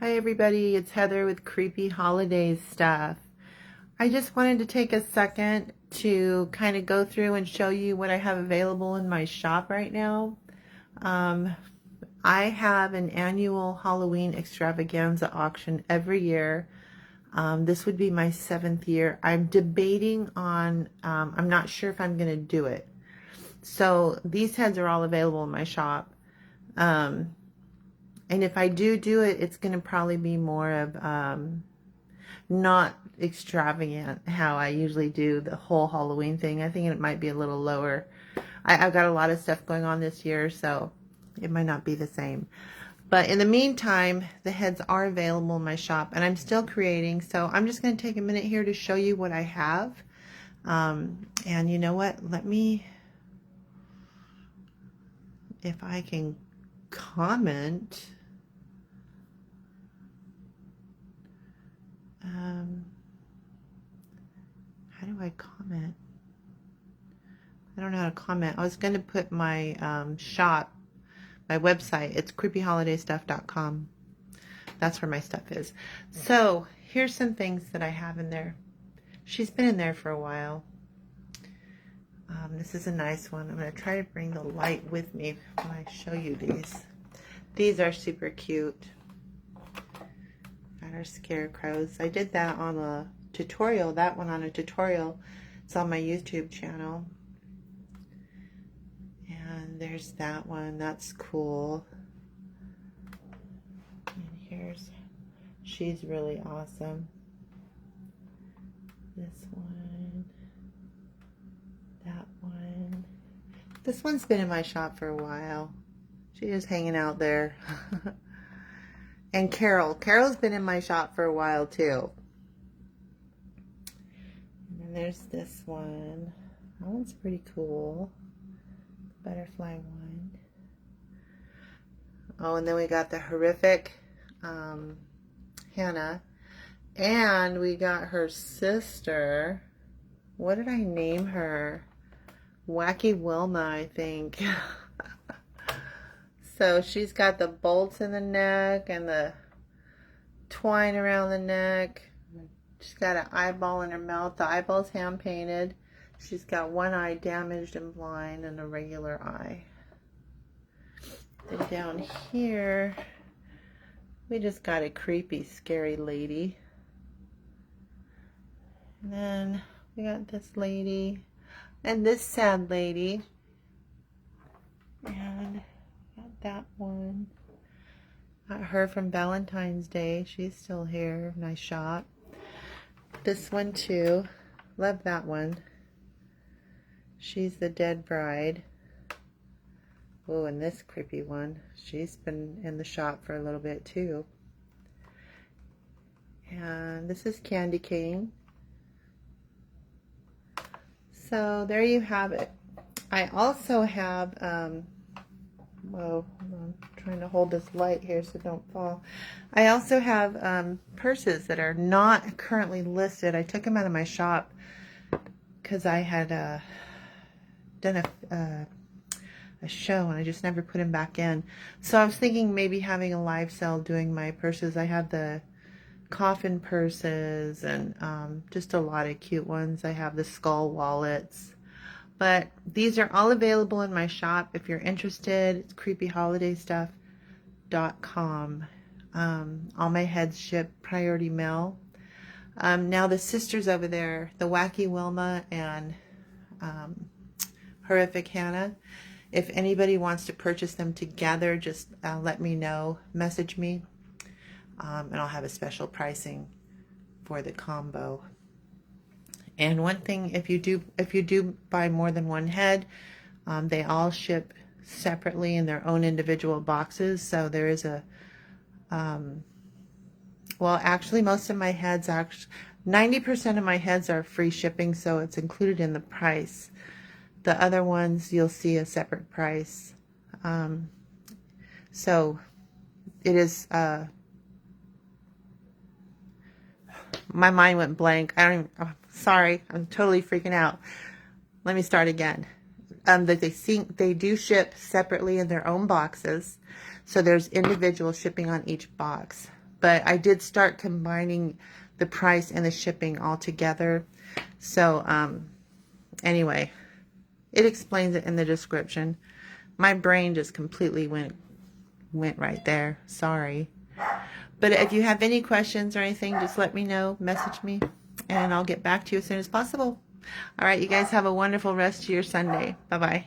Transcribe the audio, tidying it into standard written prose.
Hi everybody, it's Heather with Creepy Holidays Stuff. I just wanted to take a second to kind of go through and show you what I have available in my shop right now. I have an annual Halloween extravaganza auction every year. This would be my 7th year. I'm debating on, I'm not sure if I'm going to do it. So these heads are all available in my shop. And if I do it, it's going to probably be more of not extravagant how I usually do the whole Halloween thing. I think it might be a little lower. I've got a lot of stuff going on this year, so it might not be the same. But in the meantime, the heads are available in my shop, and I'm still creating. So I'm just going to take a minute here to show you what I have. And you know what? Let me, if I can comment. How do I comment? I don't know how to comment. I was going to put my shop, my website. It's creepyholidaystuff.com. That's where my stuff is. So here's some things that I have in there. She's been in there for a while. This is a nice one. I'm going to try to bring the light with me when I show you these. These are super cute. Got our scarecrows. I did that on a tutorial. That one on a tutorial. It's on my YouTube channel. And there's that one. That's cool. And she's really awesome. This one. That one. This one's been in my shop for a while. She is hanging out there. And Carol's been in my shop for a while too. And then there's this one. That one's pretty cool. Butterfly one. Oh, and then we got the horrific Hannah. And we got her sister. What did I name her? Wacky Wilma, I think. So she's got the bolts in the neck and the twine around the neck. She's got an eyeball in her mouth. The eyeball's hand painted. She's got one eye damaged and blind and a regular eye. Then down here, we just got a creepy, scary lady. And then we got this lady and this sad lady. And that one. Got her from Valentine's Day. She's still here. Nice shot. This one too. Love that one. She's the dead bride. Oh, and this creepy one. She's been in the shop for a little bit too. And this is Candy Cane. So there you have it. I also have whoa, I'm trying to hold this light here so don't fall. I also have purses that are not currently listed. I took them out of my shop because I had done a show and I just never put them back in. So I was thinking maybe having a live sale doing my purses. I have the coffin purses and just a lot of cute ones. I have the skull wallets. But these are all available in my shop. If you're interested, it's creepyholidaystuff.com. All my heads ship priority mail. Now the sisters over there, the Wacky Wilma and Horrific Hannah, if anybody wants to purchase them together, just let me know. Message me. And I'll have a special pricing for the combo. And one thing, if you do buy more than one head, they all ship separately in their own individual boxes. So there is a, well, actually most of my heads, 90% of my heads are free shipping, so it's included in the price. The other ones, you'll see a separate price. So it is, my mind went blank. Sorry, I'm totally freaking out. Let me start again. They do ship separately in their own boxes, so there's individual shipping on each box. but I did start combining the price and the shipping all together. So anyway, it explains it in the description. My brain just completely went right there. Sorry. But if you have any questions or anything, just let me know. Message me, and I'll get back to you as soon as possible. All right, you guys have a wonderful rest of your Sunday. Bye-bye.